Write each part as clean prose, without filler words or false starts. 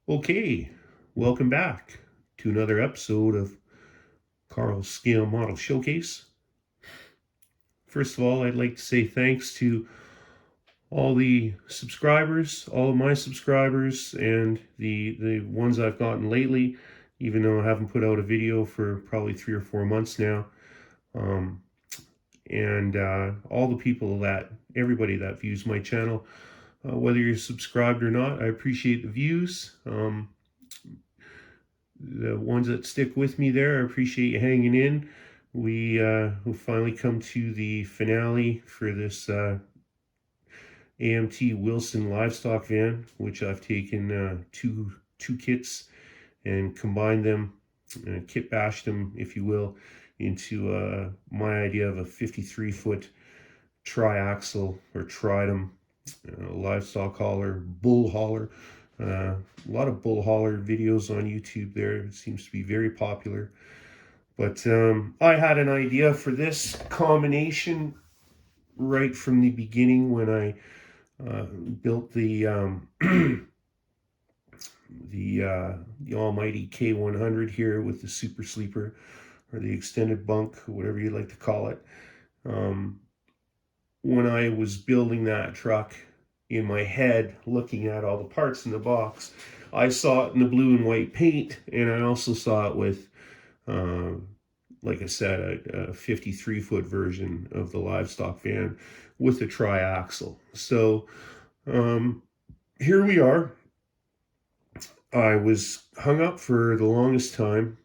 Okay, welcome back to another episode of Karl's Scale Model Showcase. First of all, I'd like to say thanks to all the subscribers, all of my subscribers, and the ones I've gotten lately, even though I haven't put out a video for probably 3 or 4 months now. Um, and all the people everybody that views my channel, whether you're subscribed or not, I appreciate the views. The ones that stick with me there, I appreciate you hanging in. We'll finally come to the finale for this AMT Wilson livestock van, which I've taken two kits and combined them, kit bashed them, if you will, into my idea of a 53-foot triaxle or Tridem livestock hauler, bull hauler. A lot of bull hauler videos on YouTube there. It seems to be very popular. But I had an idea for this combination right from the beginning when I built the the almighty K100 here with the super sleeper or the extended bunk, whatever you'd like to call it. When I was building that truck, in my head, looking at all the parts in the box, I saw it in the blue and white paint, and I also saw it with, like I said, a 53-foot version of the livestock van with a triaxle. So here we are. I was hung up for the longest time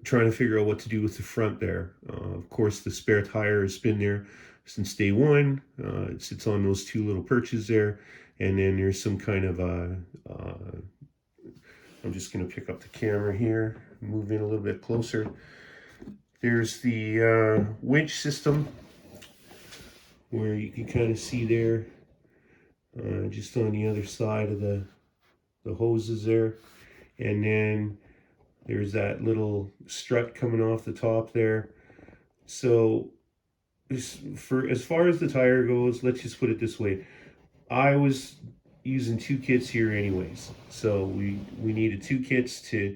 trying to figure out what to do with the front there. Of course, the spare tire has been there since day one. It sits on those two little perches there, and then there's some kind of I'm just going to pick up the camera here, move in a little bit closer. There's the winch system where you can kind of see there, just on the other side of the hoses there, and then there's that little strut coming off the top there. So as far as the tire goes, let's just put it this way. I was using two kits here anyways. So we needed two kits to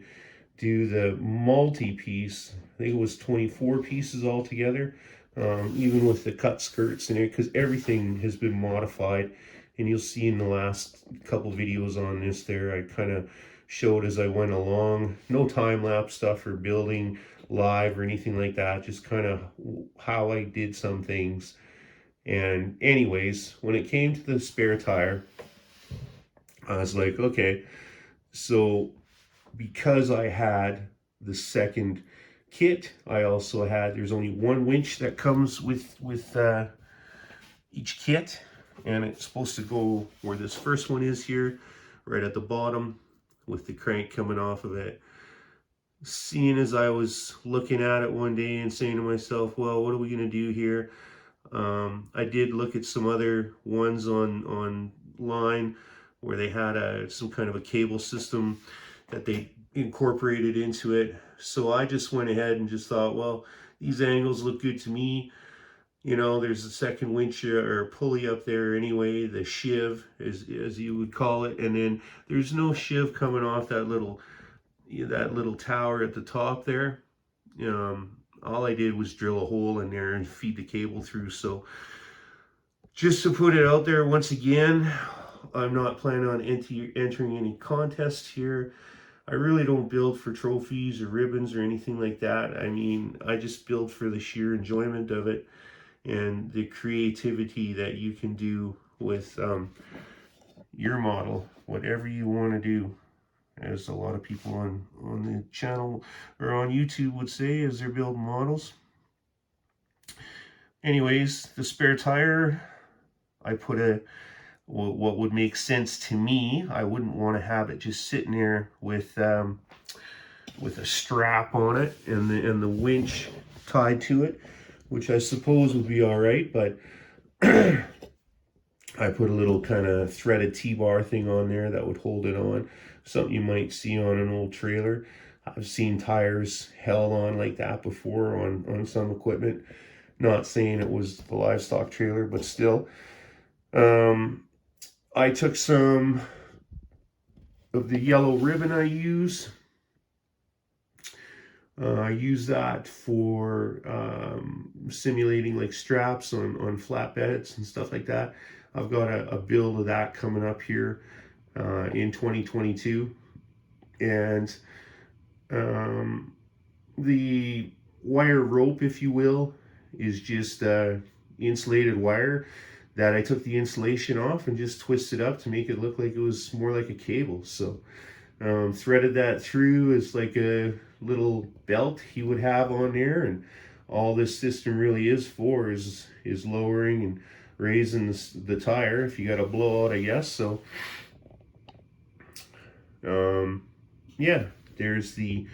do the multi-piece. I think it was 24 pieces altogether, even with the cut skirts in it, because everything has been modified. And you'll see in the last couple videos on this there, I kind of showed as I went along. No time-lapse stuff or building live or anything like that, just kind of how I did some things. And anyways, when it came to the spare tire, I was like, okay, so because I had the second kit, I also had, there's only one winch that comes with each kit, and it's supposed to go where this first one is here, right at the bottom, with the crank coming off of it. Seeing as I was looking at it one day and saying to myself, well, what are we going to do here? I did look at some other ones online where they had some kind of a cable system that they incorporated into it. So I just went ahead and just thought, well, these angles look good to me. You know, there's a second winch or pulley up there anyway, the shiv, as you would call it, and then there's no shiv coming off that little tower at the top there. All I did was drill a hole in there and feed the cable through. So just to put it out there once again, I'm not planning on entering any contests here. I really don't build for trophies or ribbons or anything like that. I mean, I just build for the sheer enjoyment of it and the creativity that you can do with your model, whatever you want to do, as a lot of people on the channel or on YouTube would say as they're building models. Anyways, the spare tire, I put what would make sense to me. I wouldn't want to have it just sitting there with a strap on it and the winch tied to it, which I suppose would be all right, but I put a little kind of threaded T-bar thing on there that would hold it on. Something you might see on an old trailer. I've seen tires held on like that before on some equipment. Not saying it was the livestock trailer, but still. I took some of the yellow ribbon I use. I use that for simulating like straps on flatbeds and stuff like that. I've got a build of that coming up here in 2022. And the wire rope, if you will, is just insulated wire that I took the insulation off and just twisted up to make it look like it was more like a cable. So threaded that through as like a little belt he would have on there, and all this system really is for is lowering and raising the tire if you got a blowout, I guess. So yeah, there's the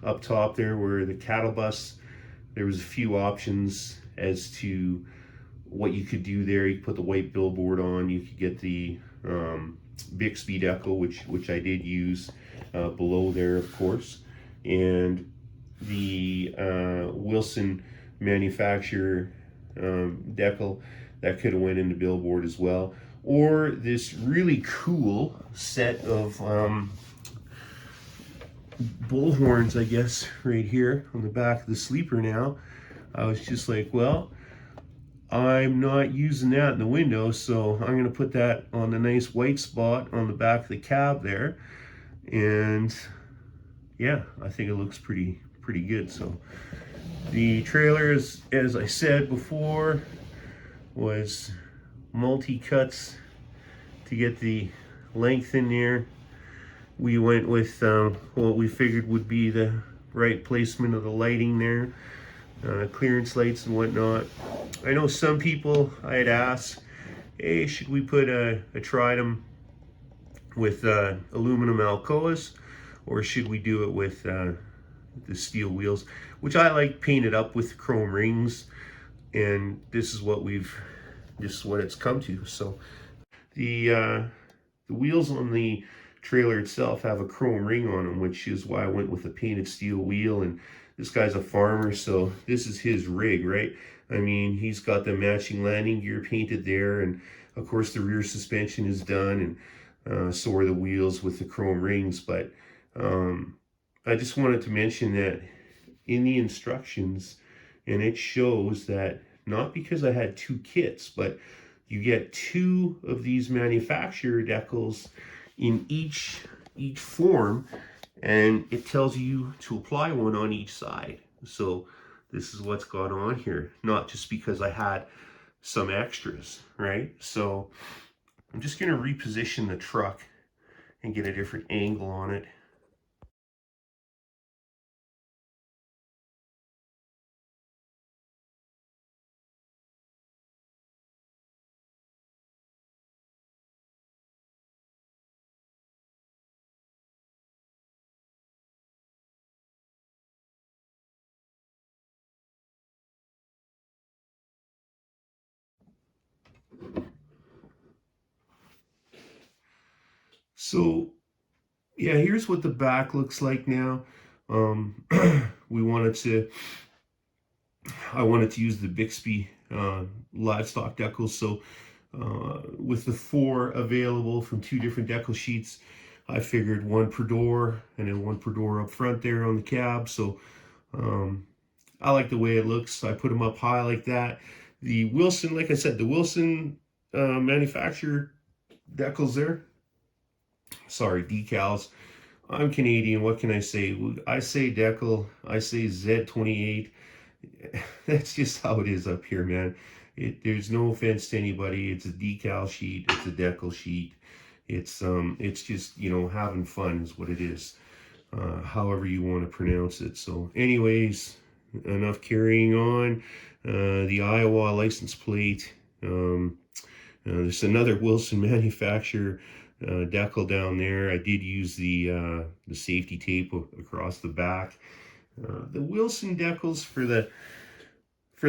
up top there where the cattle bus, there was a few options as to what you could do there. You could put the white billboard on, you could get the Bixby decal, which I did use below there, of course, and the Wilson manufacturer decal that could have went in the billboard as well, or this really cool set of bull horns, I guess, right here on the back of the sleeper. Now I was just like, well, I'm not using that in the window, so I'm going to put that on the nice white spot on the back of the cab there. And yeah, I think it looks pretty good. So the trailer, as I said before, was multi-cuts to get the length in there. We went with what we figured would be the right placement of the lighting there. Clearance lights and whatnot. I know some people I had asked, hey, should we put a Tridem with aluminum Alcoas, or should we do it with the steel wheels, which I like painted up with chrome rings, and this is what it's come to. So the wheels on the trailer itself have a chrome ring on them, which is why I went with a painted steel wheel. And this guy's a farmer, so this is his rig, right? I mean, he's got the matching landing gear painted there, and of course the rear suspension is done, and so are the wheels with the chrome rings. But I just wanted to mention that in the instructions, and it shows that not because I had two kits, but you get two of these manufacturer decals in each form, and it tells you to apply one on each side. So this is what's gone on here, not just because I had some extras, right? So I'm just going to reposition the truck and get a different angle on it. So yeah, here's what the back looks like now. I wanted to use the Bixby livestock decals. So with the 4 available from 2 different decal sheets, I figured 1 per door and then 1 per door up front there on the cab. So I like the way it looks. I put them up high like that. The Wilson, like I said, the Wilson manufacturer decals there. Sorry, decals. I'm Canadian. What can I say? I say decal. I say Z28. That's just how it is up here, man. There's no offense to anybody. It's a decal sheet. It's a decal sheet. It's just, you know, having fun is what it is. However you want to pronounce it. So, anyways, enough carrying on. The Iowa license plate. There's another Wilson manufacturer decal down there. I did use the safety tape across the back. The Wilson decals for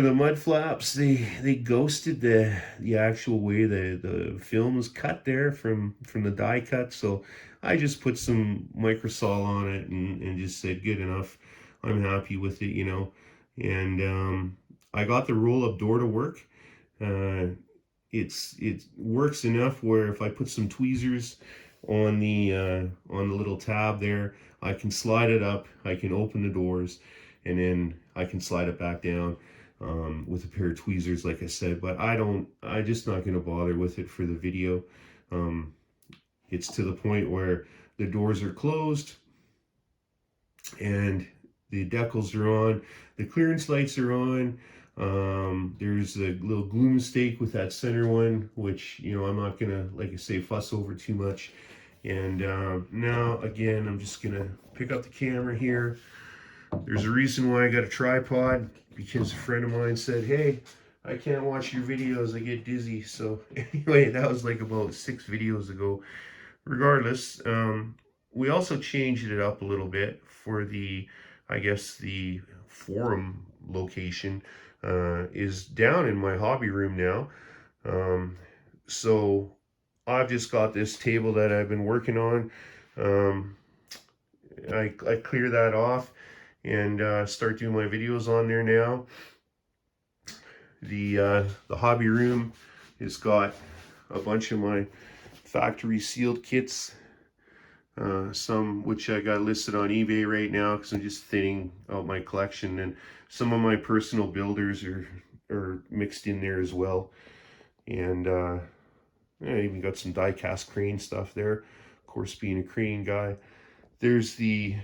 the mud flaps, they ghosted the actual way the film was cut there from the die cut. So I just put some microsol on it and just said good enough. I'm happy with it, you know. And I got the roll-up door to work. It works enough where if I put some tweezers on the little tab there. I can slide it up, I can open the doors, and then I can slide it back down with a pair of tweezers, like I said. But I'm just not going to bother with it for the video. It's to the point where the doors are closed and the decals are on, the clearance lights are on. There's a little glue mistake with that center one, which, you know, I'm not gonna, like I say, fuss over too much. And now again, I'm just gonna pick up the camera here. There's a reason why I got a tripod, because a friend of mine said, hey, I can't watch your videos, I get dizzy. So anyway, that was like about 6 videos ago. Regardless, we also changed it up a little bit for the, I guess the forum location is down in my hobby room now. So I've just got this table that I've been working on. I clear that off and start doing my videos on there now. The hobby room has got a bunch of my factory sealed kits, some which I got listed on eBay right now because I'm just thinning out my collection, and some of my personal builders are mixed in there as well. And I even got some die-cast crane stuff there, of course, being a crane guy. There's the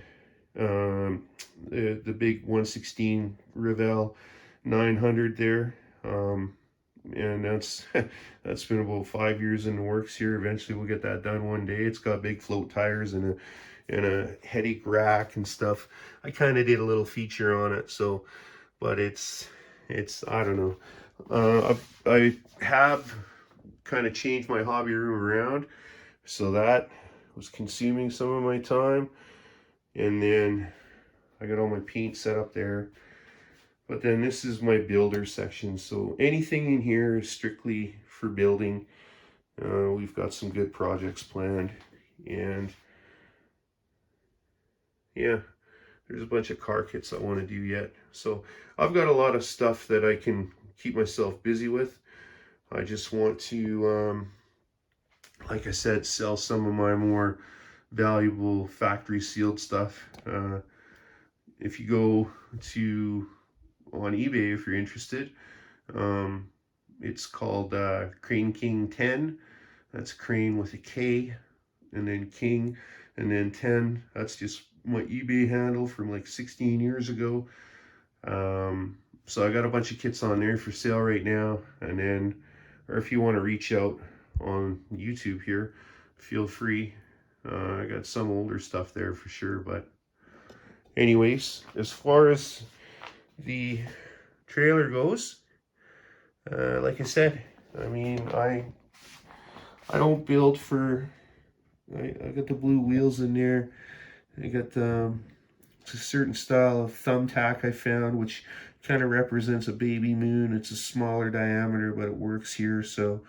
big 116 Revell 900 there, and that's been about 5 years in the works here. Eventually we'll get that done one day. It's got big float tires and a headache rack and stuff. I kind of did a little feature on it, so, but it's I don't know. I have kind of changed my hobby room around, so that was consuming some of my time. And then I got all my paint set up there. But then this is my builder section. So anything in here is strictly for building. We've got some good projects planned. And yeah, there's a bunch of car kits I want to do yet. So I've got a lot of stuff that I can keep myself busy with. I just want to, like I said, sell some of my more valuable factory sealed stuff. If you go to on eBay, if you're interested, it's called Crane King 10. That's crane with a K, and then King, and then 10. That's just my eBay handle from like 16 years ago. So I got a bunch of kits on there for sale right now. And then, or if you want to reach out on YouTube here, feel free. I got some older stuff there for sure. But anyways, as far as the trailer goes, like I said, I mean, I don't build for, I got the blue wheels in there. I got a certain style of thumbtack I found, which kind of represents a baby moon. It's a smaller diameter, but it works here. So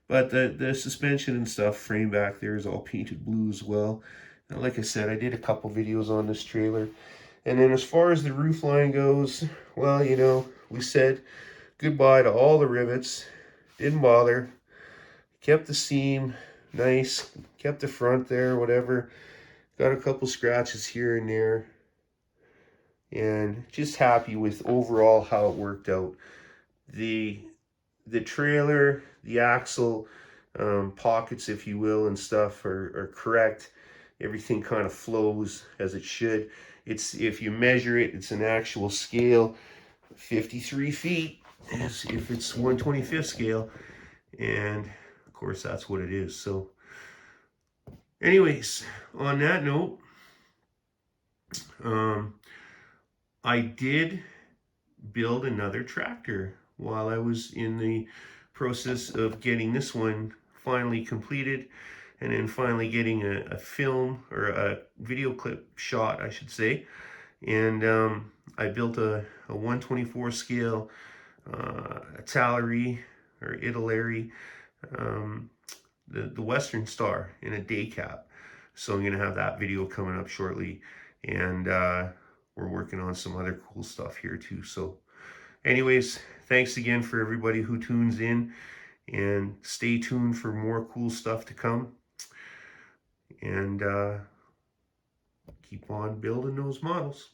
but the suspension and stuff, frame back there, is all painted blue as well. And like I said, I did a couple videos on this trailer. And then as far as the roof line goes, well, you know, we said goodbye to all the rivets. Didn't bother. Kept the seam nice. Kept the front there, whatever. Got a couple scratches here and there. And just happy with overall how it worked out. The trailer, the axle, pockets, if you will, and stuff are correct. Everything kind of flows as it should. It's, if you measure it, it's an actual scale, 53 feet, if it's 1/25 scale. And of course, that's what it is. So anyways, on that note, I did build another tractor while I was in the process of getting this one finally completed, and then finally getting a film, or a video clip shot, I should say. And I built a 1/24 scale Italeri, or Italeri, the Western Star in a day cap. So I'm gonna have that video coming up shortly, and we're working on some other cool stuff here too. So anyways, thanks again for everybody who tunes in, and stay tuned for more cool stuff to come. And keep on building those models.